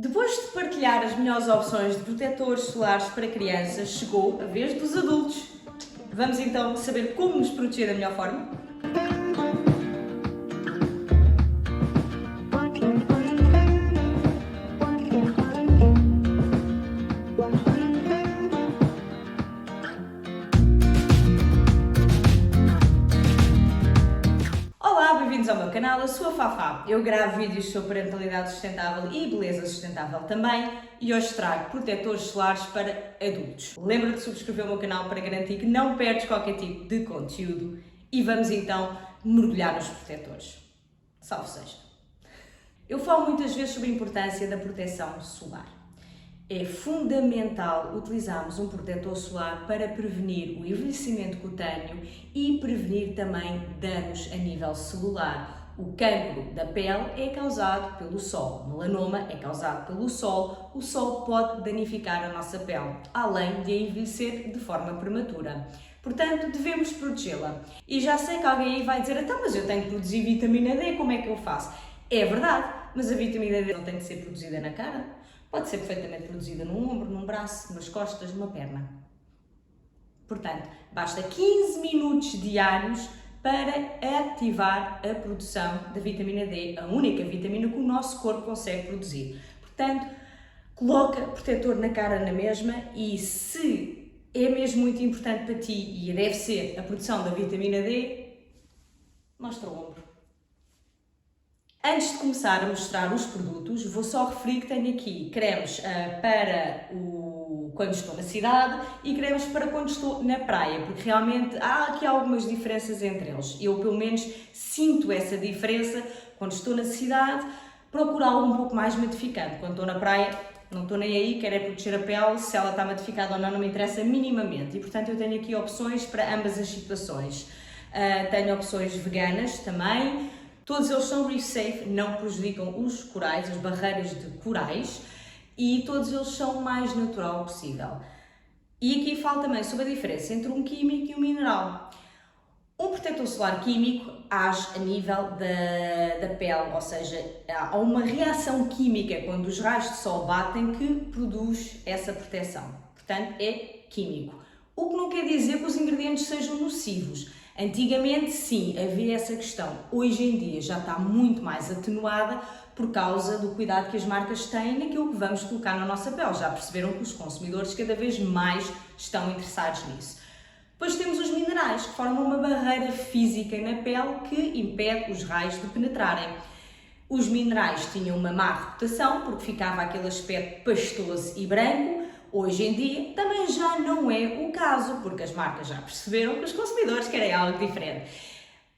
Depois de partilhar as melhores opções de protetores solares para crianças, chegou a vez dos adultos. Vamos então saber como nos proteger da melhor forma? Olá, bem-vindos ao meu canal, eu sou a Fafá. Eu gravo vídeos sobre parentalidade sustentável e beleza sustentável também e hoje trago protetores solares para adultos. Lembra-te de subscrever o meu canal para garantir que não perdes qualquer tipo de conteúdo e vamos então mergulhar nos protetores. Salve seja! Eu falo muitas vezes sobre a importância da proteção solar. É fundamental utilizarmos um protetor solar para prevenir o envelhecimento cutâneo e prevenir também danos a nível celular. O cancro da pele é causado pelo sol, o melanoma é causado pelo sol, o sol pode danificar a nossa pele, além de a envelhecer de forma prematura. Portanto, devemos protegê-la. E já sei que alguém aí vai dizer, então, mas eu tenho que produzir vitamina D, como é que eu faço? É verdade, mas a vitamina D não tem que ser produzida na cara. Pode ser perfeitamente produzida num ombro, num braço, nas costas, numa perna. Portanto, basta 15 minutos diários para ativar a produção da vitamina D, a única vitamina que o nosso corpo consegue produzir. Portanto, coloca protetor na cara na mesma e se é mesmo muito importante para ti e deve ser a produção da vitamina D, mostra o ombro. Antes de começar a mostrar os produtos, vou só referir que tenho aqui cremes para quando estou na cidade e cremes para quando estou na praia, porque realmente há aqui algumas diferenças entre eles. Eu, pelo menos, sinto essa diferença quando estou na cidade, procuro algo um pouco mais matificante. Quando estou na praia, não estou nem aí, quero é proteger a pele, se ela está matificada ou não, não me interessa minimamente. E, portanto, eu tenho aqui opções para ambas as situações. Tenho opções veganas também. Todos eles são reef safe, não prejudicam os corais, as barreiras de corais e todos eles são o mais natural possível. E aqui falo também sobre a diferença entre um químico e um mineral. Um protetor solar químico age a nível da pele, ou seja, há uma reação química quando os raios de sol batem que produz essa proteção. Portanto, é químico. O que não quer dizer que os ingredientes sejam nocivos. Antigamente, sim, havia essa questão. Hoje em dia já está muito mais atenuada por causa do cuidado que as marcas têm naquilo que vamos colocar na nossa pele. Já perceberam que os consumidores cada vez mais estão interessados nisso. Depois temos os minerais, que formam uma barreira física na pele que impede os raios de penetrarem. Os minerais tinham uma má reputação porque ficava aquele aspecto pastoso e branco. Hoje em dia também já não é o caso, porque as marcas já perceberam que os consumidores querem algo diferente.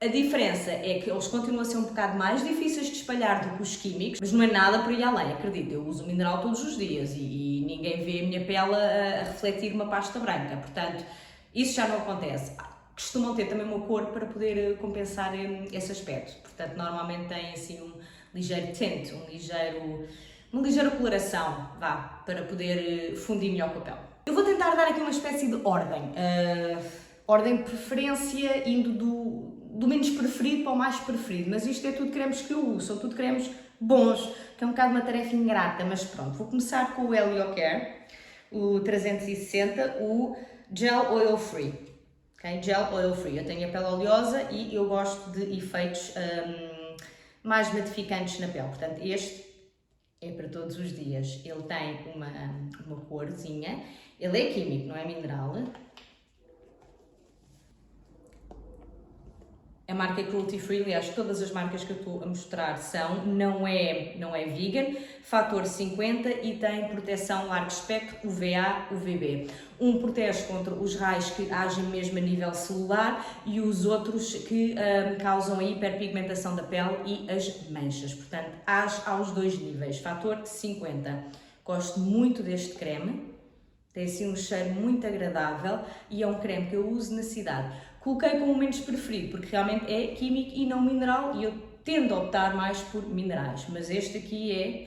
A diferença é que eles continuam a ser um bocado mais difíceis de espalhar do que os químicos, mas não é nada por aí além, acredito, eu uso mineral todos os dias e ninguém vê a minha pele a refletir uma pasta branca, portanto, isso já não acontece. Costumam ter também uma cor para poder compensar esse aspecto, portanto, normalmente tem assim um ligeiro tinte, uma ligeira coloração, para poder fundir melhor com a pele. Eu vou tentar dar aqui uma espécie de ordem. Ordem de preferência, indo do menos preferido para o mais preferido. Mas isto é tudo cremes que eu uso, são tudo cremes bons, que é um bocado uma tarefa ingrata, mas pronto. Vou começar com o Heliocare, o 360, o Gel Oil Free. Okay? Gel Oil Free. Eu tenho a pele oleosa e eu gosto de efeitos mais matificantes na pele. Portanto, este é para todos os dias. Ele tem uma corzinha, ele é químico, não é mineral. A marca é cruelty free, aliás, todas as marcas que eu estou a mostrar são, não é vegan, fator 50 e tem proteção largo espectro UVA, UVB. Um protege contra os raios que agem mesmo a nível celular e os outros que causam a hiperpigmentação da pele e as manchas. Portanto, age aos dois níveis, fator 50. Gosto muito deste creme. Tem assim um cheiro muito agradável e é um creme que eu uso na cidade. Coloquei como o menos preferido porque realmente é químico e não mineral e eu tendo a optar mais por minerais, mas este aqui é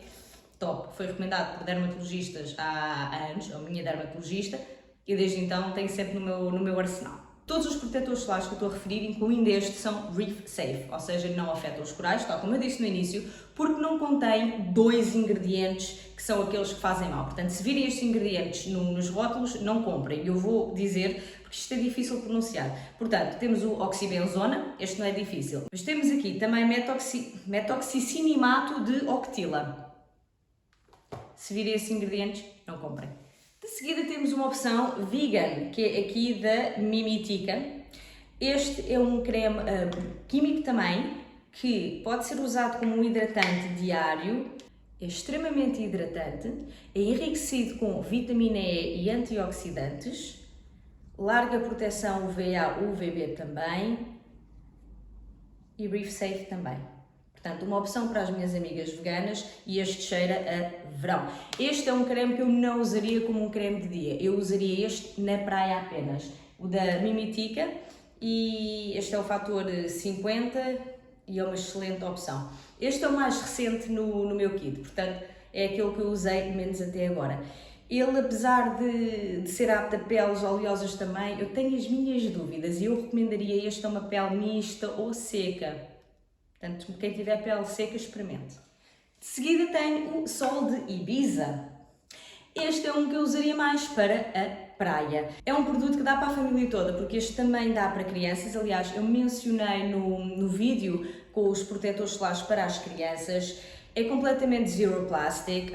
top. Foi recomendado por dermatologistas há anos, a minha dermatologista, e desde então tenho sempre no meu arsenal. Todos os protetores solares que eu estou a referir, incluindo este, são reef safe, ou seja, não afetam os corais, tal como eu disse no início, porque não contém 2 ingredientes que são aqueles que fazem mal. Portanto, se virem estes ingredientes nos rótulos, não comprem. Eu vou dizer, porque isto é difícil de pronunciar. Portanto, temos o oxibenzona, este não é difícil. Mas temos aqui também metoxicinimato de octila. Se virem esses ingredientes, não comprem. De seguida temos uma opção vegan, que é aqui da Mimitica. Este é um creme químico também, que pode ser usado como um hidratante diário, é extremamente hidratante, é enriquecido com vitamina E e antioxidantes, larga proteção UVA, UVB também e Reef Safe também. Portanto, uma opção para as minhas amigas veganas e este cheira a verão. Este é um creme que eu não usaria como um creme de dia, eu usaria este na praia apenas. O da Mimitica, e este é o fator 50 e é uma excelente opção. Este é o mais recente no meu kit, portanto é aquele que eu usei menos até agora. Ele, apesar de ser apto a peles oleosas também, eu tenho as minhas dúvidas e eu recomendaria este a uma pele mista ou seca. Portanto, quem tiver pele seca, experimente. De seguida tenho o Sol de Ibiza. Este é um que eu usaria mais para a praia. É um produto que dá para a família toda, porque este também dá para crianças. Aliás, eu mencionei no vídeo com os protetores solares para as crianças. É completamente zero plastic,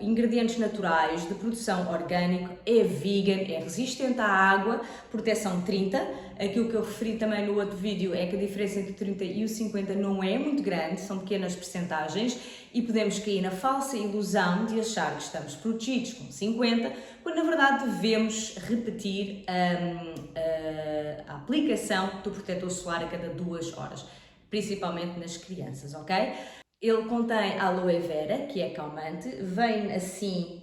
ingredientes naturais, de produção orgânica, é vegan, é resistente à água, proteção 30. Aquilo que eu referi também no outro vídeo é que a diferença entre o 30 e o 50 não é muito grande, são pequenas percentagens e podemos cair na falsa ilusão de achar que estamos protegidos com 50, quando na verdade devemos repetir a aplicação do protetor solar a cada 2 horas, principalmente nas crianças, ok? Ele contém aloe vera, que é calmante, vem assim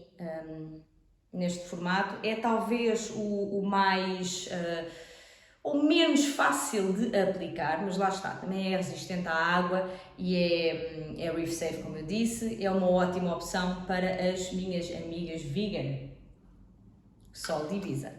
neste formato, é talvez o mais ou menos fácil de aplicar, mas lá está, também é resistente à água e é reef safe, como eu disse, é uma ótima opção para as minhas amigas vegan. Sol de Ibiza.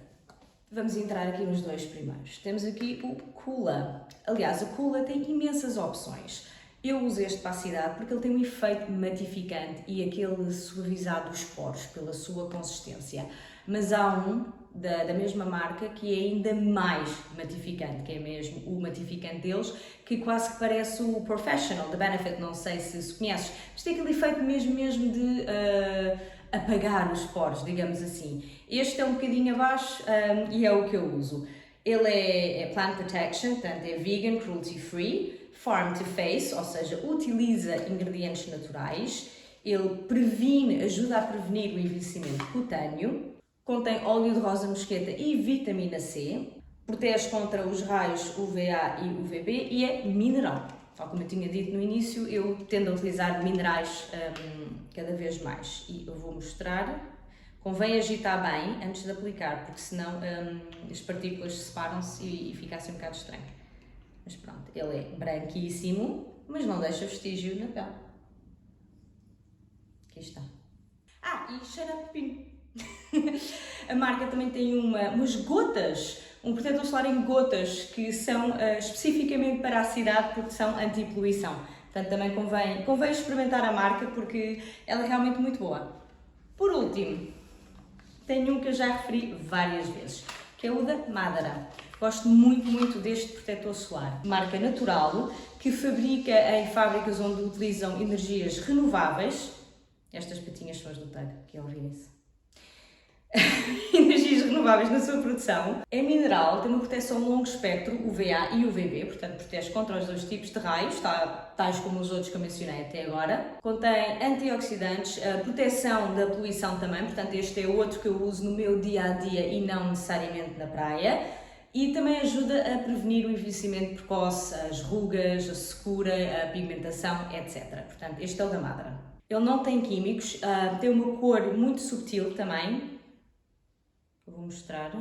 Vamos entrar aqui nos 2 primeiros. Temos aqui o Coola. Aliás, o Coola tem imensas opções. Eu uso este para a cidade porque ele tem um efeito matificante e aquele suavizado dos poros pela sua consistência. Mas há um da mesma marca que é ainda mais matificante, que é mesmo o matificante deles, que quase que parece o Professional, da Benefit, não sei se conheces, mas tem aquele efeito mesmo de apagar os poros, digamos assim. Este é um bocadinho abaixo e é o que eu uso. Ele é Plant Protection, portanto é vegan, cruelty free, farm to face, ou seja, utiliza ingredientes naturais, ele ajuda a prevenir o envelhecimento cutâneo, contém óleo de rosa mosqueta e vitamina C, protege contra os raios UVA e UVB e é mineral. Tal como eu tinha dito no início, eu tendo a utilizar minerais cada vez mais e eu vou mostrar. Convém agitar bem antes de aplicar, porque senão as partículas separam-se e fica assim um bocado estranho. Mas pronto, ele é branquíssimo, mas não deixa vestígio na pele. Aqui está. E cheira a pepino. A marca também tem umas gotas, um protetor solar em gotas, que são especificamente para a cidade porque são anti-poluição. Portanto, também convém experimentar a marca porque ela é realmente muito boa. Por último, tenho um que eu já referi várias vezes, que é o da Madara. Gosto muito deste protetor solar. Marca natural, que fabrica em fábricas onde utilizam energias renováveis. Estas patinhas são as do TAG, que ouvirem-se. Energias renováveis na sua produção. É mineral, tem uma proteção longo espectro, UVA e UVB, portanto protege contra os 2 tipos de raios, tais como os outros que eu mencionei até agora. Contém antioxidantes, proteção da poluição também, portanto este é outro que eu uso no meu dia-a-dia e não necessariamente na praia. E também ajuda a prevenir o envelhecimento precoce, as rugas, a secura, a pigmentação, etc. Portanto, este é o da Madara. Ele não tem químicos, tem uma cor muito subtil também. Eu vou mostrar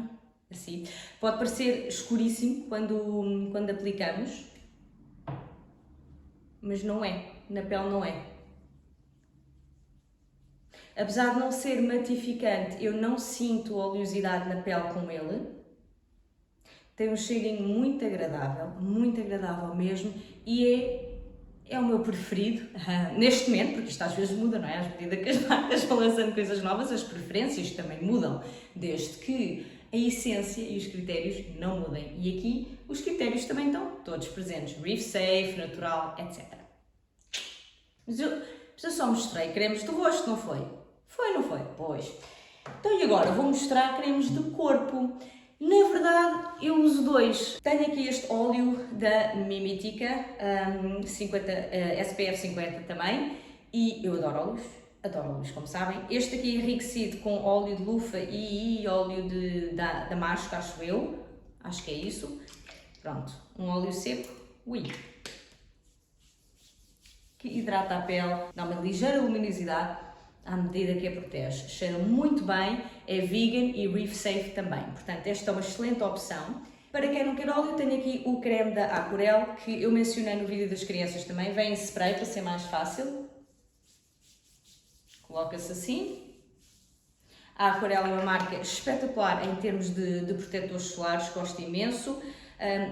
assim. Pode parecer escuríssimo quando aplicamos, mas não é. Na pele não é. Apesar de não ser matificante, eu não sinto oleosidade na pele com ele. tem um cheirinho muito agradável mesmo, e é o meu preferido neste momento, porque isto às vezes muda, não é? À medida que as marcas vão lançando coisas novas, as preferências também mudam, desde que a essência e os critérios não mudem. E aqui os critérios também estão todos presentes, reef safe, natural, etc. Mas eu só mostrei cremes do rosto, não foi? Foi, não foi? Pois. Então e agora vou mostrar cremes de corpo. Na verdade, eu uso dois. Tenho aqui este óleo da Mimitica, SPF 50 também, e eu adoro óleos, como sabem. Este aqui é enriquecido com óleo de lufa e óleo de damasco, acho eu. Acho que é isso. Pronto, um óleo seco, que hidrata a pele, dá uma ligeira luminosidade à medida que a protege. Cheira muito bem, é vegan e reef safe também. Portanto, esta é uma excelente opção. Para quem não quer óleo, tenho aqui o creme da Aquarelle, que eu mencionei no vídeo das crianças também. Vem em spray para ser mais fácil. Coloca-se assim. A Aquarelle é uma marca espetacular em termos de protetores solares, gosto imenso.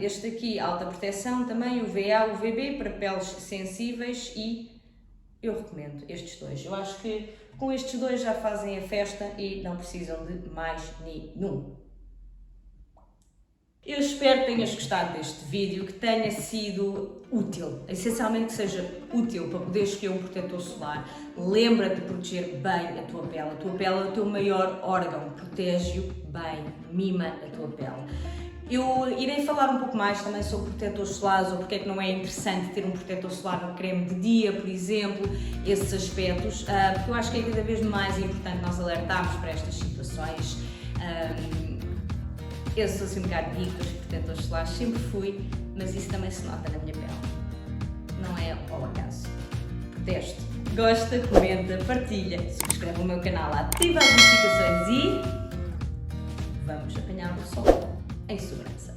Este aqui, alta proteção também, UVA, UVB, para peles sensíveis, e eu recomendo estes dois. Eu acho que com estes dois já fazem a festa e não precisam de mais nenhum. Eu espero que tenhas gostado deste vídeo, que tenha sido útil, essencialmente que seja útil para poder escolher um protetor solar. Lembra-te de proteger bem a tua pele. A tua pele é o teu maior órgão, protege-o bem, mima a tua pele. Eu irei falar um pouco mais também sobre protetores solares, ou porque é que não é interessante ter um protetor solar no creme de dia, por exemplo, esses aspectos, porque eu acho que é cada vez mais importante nós alertarmos para estas situações. Eu sou assim um bocado geek dos protetores solares, sempre fui, mas isso também se nota na minha pele. Não é ao acaso. Protege-te. Gosta, comenta, partilha, subscreve o meu canal, ativa as notificações e vamos apanhar o sol em segurança.